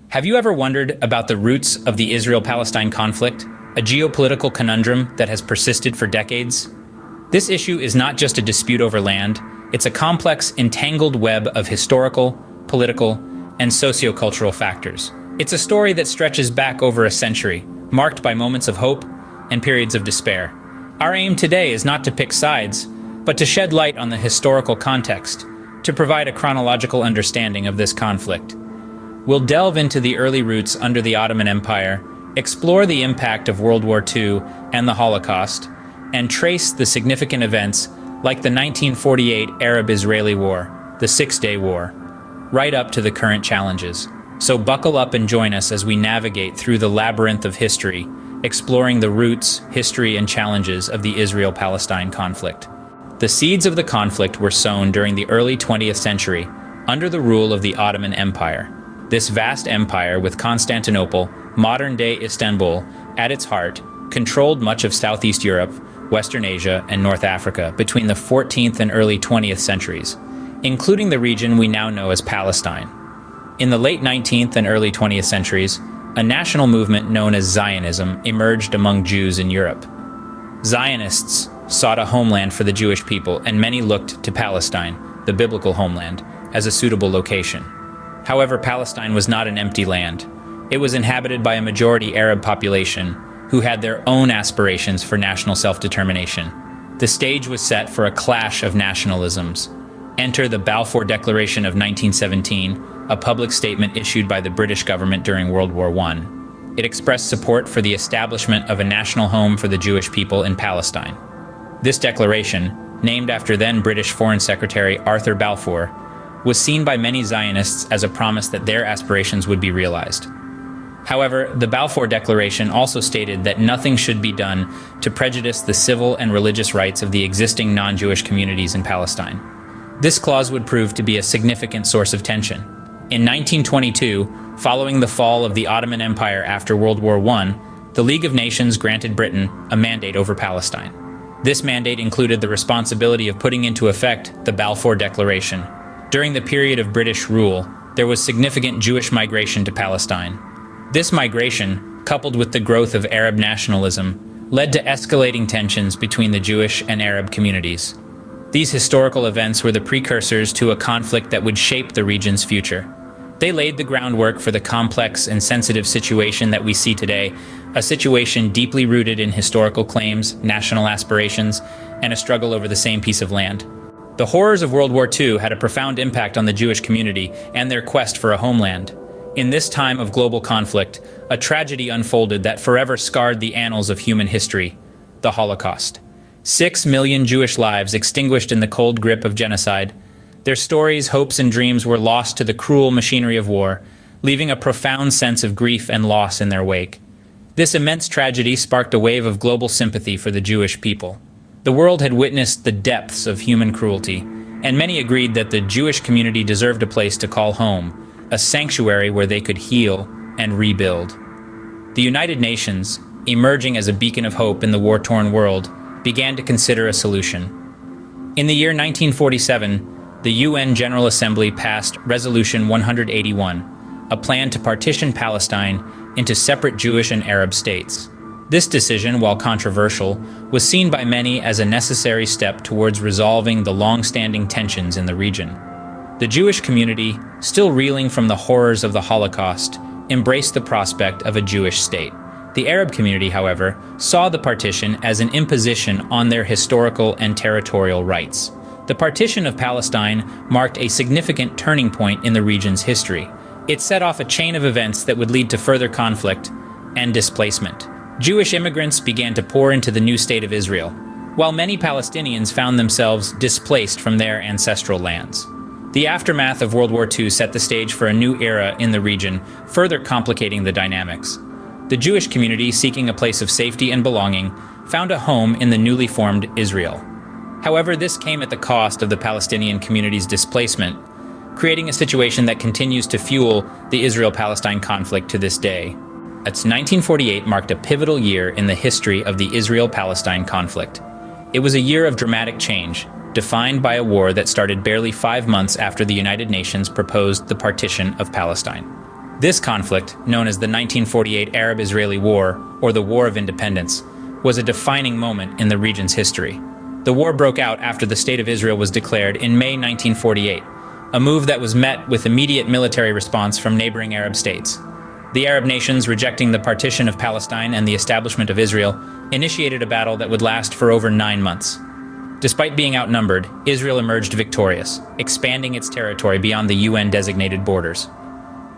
Have you ever wondered about the roots of the Israel-Palestine conflict, a geopolitical conundrum that has persisted for decades? This issue is not just a dispute over land, it's a complex, entangled web of historical, political, and sociocultural factors. It's a story that stretches back over a century, marked by moments of hope and periods of despair. Our aim today is not to pick sides, but to shed light on the historical context, to provide a chronological understanding of this conflict. We'll delve into the early roots under the Ottoman Empire, explore the impact of World War II and the Holocaust, and trace the significant events like the 1948 Arab-Israeli War, the Six-Day War, right up to the current challenges. So buckle up and join us as we navigate through the labyrinth of history, exploring the roots, history, and challenges of the Israel-Palestine conflict. The seeds of the conflict were sown during the early 20th century, under the rule of the Ottoman Empire. This vast empire, with Constantinople, modern-day Istanbul, at its heart, controlled much of Southeast Europe, Western Asia, and North Africa between the 14th and early 20th centuries, including the region we now know as Palestine. In the late 19th and early 20th centuries, a national movement known as Zionism emerged among Jews in Europe. Zionists sought a homeland for the Jewish people, and many looked to Palestine, the biblical homeland, as a suitable location. However, Palestine was not an empty land. It was inhabited by a majority Arab population who had their own aspirations for national self-determination. The stage was set for a clash of nationalisms. Enter the Balfour Declaration of 1917, a public statement issued by the British government during World War I. It expressed support for the establishment of a national home for the Jewish people in Palestine. This declaration, named after then British Foreign Secretary Arthur Balfour, was seen by many Zionists as a promise that their aspirations would be realized. However, the Balfour Declaration also stated that nothing should be done to prejudice the civil and religious rights of the existing non-Jewish communities in Palestine. This clause would prove to be a significant source of tension. In 1922, following the fall of the Ottoman Empire after World War I, the League of Nations granted Britain a mandate over Palestine. This mandate included the responsibility of putting into effect the Balfour Declaration. During the period of British rule, there was significant Jewish migration to Palestine. This migration, coupled with the growth of Arab nationalism, led to escalating tensions between the Jewish and Arab communities. These historical events were the precursors to a conflict that would shape the region's future. They laid the groundwork for the complex and sensitive situation that we see today, a situation deeply rooted in historical claims, national aspirations, and a struggle over the same piece of land. The horrors of World War II had a profound impact on the Jewish community and their quest for a homeland. In this time of global conflict, a tragedy unfolded that forever scarred the annals of human history: the Holocaust. 6 million Jewish lives extinguished in the cold grip of genocide. Their stories, hopes, and dreams were lost to the cruel machinery of war, leaving a profound sense of grief and loss in their wake. This immense tragedy sparked a wave of global sympathy for the Jewish people. The world had witnessed the depths of human cruelty, and many agreed that the Jewish community deserved a place to call home, a sanctuary where they could heal and rebuild. The United Nations, emerging as a beacon of hope in the war-torn world, began to consider a solution. In the year 1947, the UN General Assembly passed Resolution 181, a plan to partition Palestine into separate Jewish and Arab states. This decision, while controversial, was seen by many as a necessary step towards resolving the long-standing tensions in the region. The Jewish community, still reeling from the horrors of the Holocaust, embraced the prospect of a Jewish state. The Arab community, however, saw the partition as an imposition on their historical and territorial rights. The partition of Palestine marked a significant turning point in the region's history. It set off a chain of events that would lead to further conflict and displacement. Jewish immigrants began to pour into the new state of Israel, while many Palestinians found themselves displaced from their ancestral lands. The aftermath of World War II set the stage for a new era in the region, further complicating the dynamics. The Jewish community, seeking a place of safety and belonging, found a home in the newly formed Israel. However, this came at the cost of the Palestinian community's displacement, creating a situation that continues to fuel the Israel-Palestine conflict to this day. 1948 marked a pivotal year in the history of the Israel-Palestine conflict. It was a year of dramatic change, defined by a war that started barely 5 months after the United Nations proposed the partition of Palestine. This conflict, known as the 1948 Arab-Israeli War, or the War of Independence, was a defining moment in the region's history. The war broke out after the State of Israel was declared in May 1948, a move that was met with immediate military response from neighboring Arab states. The Arab nations, rejecting the partition of Palestine and the establishment of Israel, initiated a battle that would last for over 9 months. Despite being outnumbered, Israel emerged victorious, expanding its territory beyond the UN-designated borders.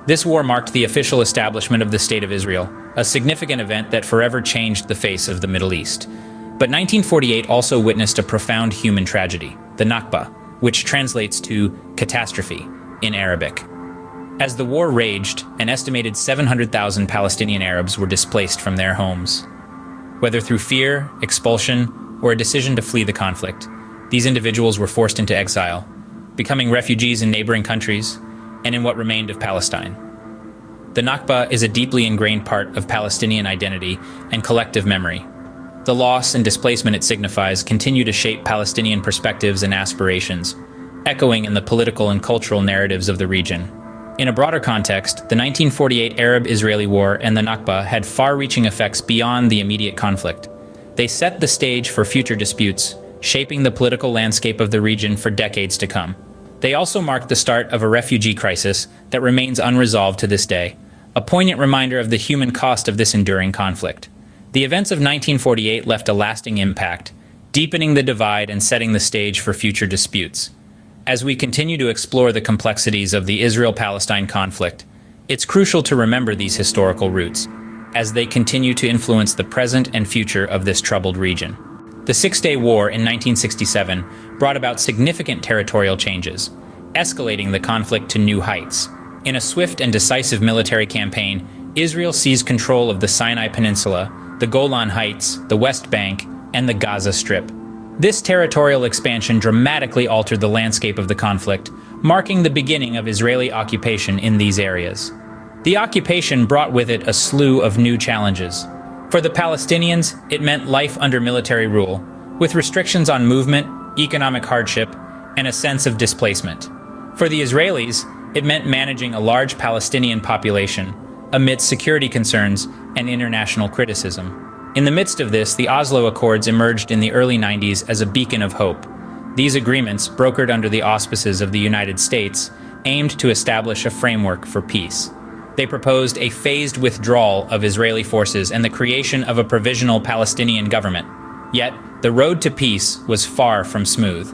This war marked the official establishment of the State of Israel, a significant event that forever changed the face of the Middle East. But 1948 also witnessed a profound human tragedy, the Nakba, which translates to catastrophe in Arabic. As the war raged, an estimated 700,000 Palestinian Arabs were displaced from their homes. Whether through fear, expulsion, or a decision to flee the conflict, these individuals were forced into exile, becoming refugees in neighboring countries and in what remained of Palestine. The Nakba is a deeply ingrained part of Palestinian identity and collective memory. The loss and displacement it signifies continue to shape Palestinian perspectives and aspirations, echoing in the political and cultural narratives of the region. In a broader context, the 1948 Arab-Israeli War and the Nakba had far-reaching effects beyond the immediate conflict. They set the stage for future disputes, shaping the political landscape of the region for decades to come. They also marked the start of a refugee crisis that remains unresolved to this day, a poignant reminder of the human cost of this enduring conflict. The events of 1948 left a lasting impact, deepening the divide and setting the stage for future disputes. As we continue to explore the complexities of the Israel-Palestine conflict, it's crucial to remember these historical roots, as they continue to influence the present and future of this troubled region. The Six-Day War in 1967 brought about significant territorial changes, escalating the conflict to new heights. In a swift and decisive military campaign, Israel seized control of the Sinai Peninsula, the Golan Heights, the West Bank, and the Gaza Strip. This territorial expansion dramatically altered the landscape of the conflict, marking the beginning of Israeli occupation in these areas. The occupation brought with it a slew of new challenges. For the Palestinians, it meant life under military rule, with restrictions on movement, economic hardship, and a sense of displacement. For the Israelis, it meant managing a large Palestinian population amidst security concerns and international criticism. In the midst of this, the Oslo Accords emerged in the early 90s as a beacon of hope. These agreements, brokered under the auspices of the United States, aimed to establish a framework for peace. They proposed a phased withdrawal of Israeli forces and the creation of a provisional Palestinian government. Yet, the road to peace was far from smooth.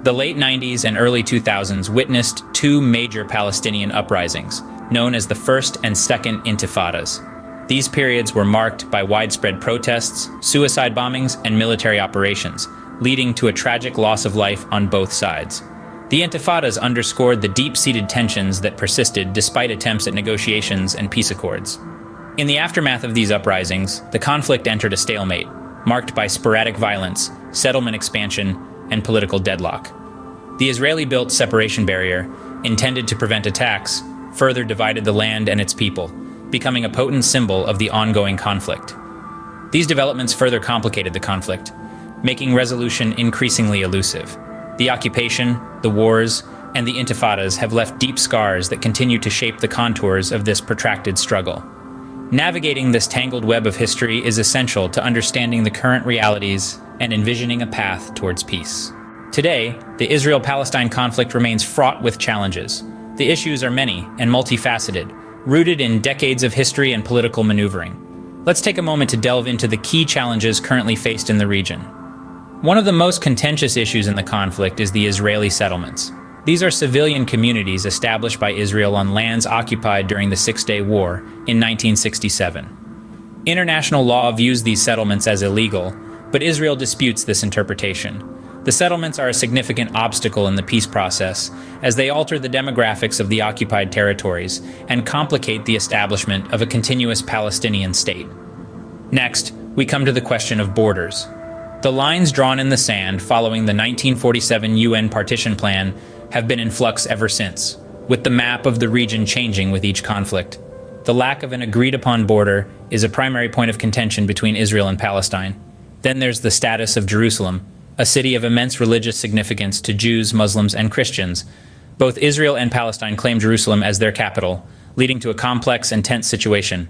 The late 90s and early 2000s witnessed two major Palestinian uprisings, known as the First and Second Intifadas. These periods were marked by widespread protests, suicide bombings, and military operations, leading to a tragic loss of life on both sides. The Intifadas underscored the deep-seated tensions that persisted despite attempts at negotiations and peace accords. In the aftermath of these uprisings, the conflict entered a stalemate, marked by sporadic violence, settlement expansion, and political deadlock. The Israeli-built separation barrier, intended to prevent attacks, further divided the land and its people, becoming a potent symbol of the ongoing conflict. These developments further complicated the conflict, making resolution increasingly elusive. The occupation, the wars, and the intifadas have left deep scars that continue to shape the contours of this protracted struggle. Navigating this tangled web of history is essential to understanding the current realities and envisioning a path towards peace. Today, the Israel-Palestine conflict remains fraught with challenges. The issues are many and multifaceted, rooted in decades of history and political maneuvering. Let's take a moment to delve into the key challenges currently faced in the region. One of the most contentious issues in the conflict is the Israeli settlements. These are civilian communities established by Israel on lands occupied during the Six-Day War in 1967. International law views these settlements as illegal, but Israel disputes this interpretation. The settlements are a significant obstacle in the peace process, as they alter the demographics of the occupied territories and complicate the establishment of a continuous Palestinian state. Next, we come to the question of borders. The lines drawn in the sand following the 1947 UN partition plan have been in flux ever since, with the map of the region changing with each conflict. The lack of an agreed-upon border is a primary point of contention between Israel and Palestine. Then there's the status of Jerusalem, a city of immense religious significance to Jews, Muslims, and Christians. Both Israel and Palestine claim Jerusalem as their capital, leading to a complex and tense situation.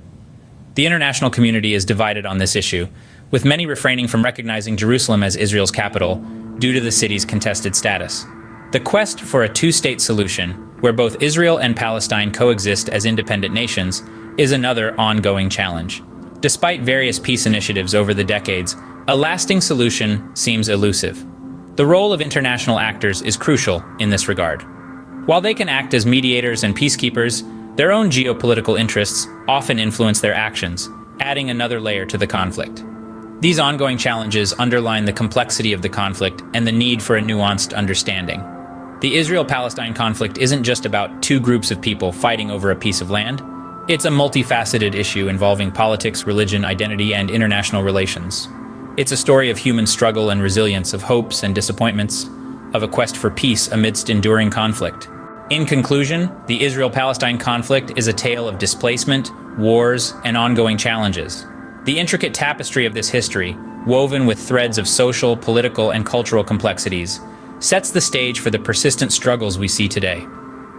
The international community is divided on this issue, with many refraining from recognizing Jerusalem as Israel's capital due to the city's contested status. The quest for a two-state solution, where both Israel and Palestine coexist as independent nations, is another ongoing challenge. Despite various peace initiatives over the decades, a lasting solution seems elusive. The role of international actors is crucial in this regard. While they can act as mediators and peacekeepers, their own geopolitical interests often influence their actions, adding another layer to the conflict. These ongoing challenges underline the complexity of the conflict and the need for a nuanced understanding. The Israel-Palestine conflict isn't just about two groups of people fighting over a piece of land. It's a multifaceted issue involving politics, religion, identity, and international relations. It's a story of human struggle and resilience, of hopes and disappointments, of a quest for peace amidst enduring conflict. In conclusion, the Israel-Palestine conflict is a tale of displacement, wars, and ongoing challenges. The intricate tapestry of this history, woven with threads of social, political, and cultural complexities, sets the stage for the persistent struggles we see today.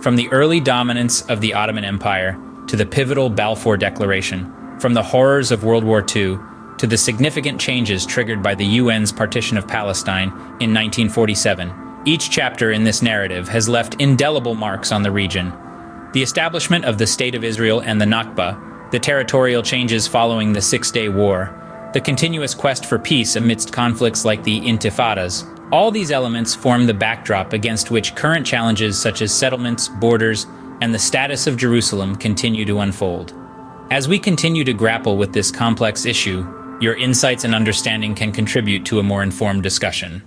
From the early dominance of the Ottoman Empire to the pivotal Balfour Declaration, from the horrors of World War II to the significant changes triggered by the UN's partition of Palestine in 1947, each chapter in this narrative has left indelible marks on the region. The establishment of the State of Israel and the Nakba, the territorial changes following the Six-Day War, the continuous quest for peace amidst conflicts like the Intifadas, all these elements form the backdrop against which current challenges such as settlements, borders, and the status of Jerusalem continue to unfold. As we continue to grapple with this complex issue, your insights and understanding can contribute to a more informed discussion.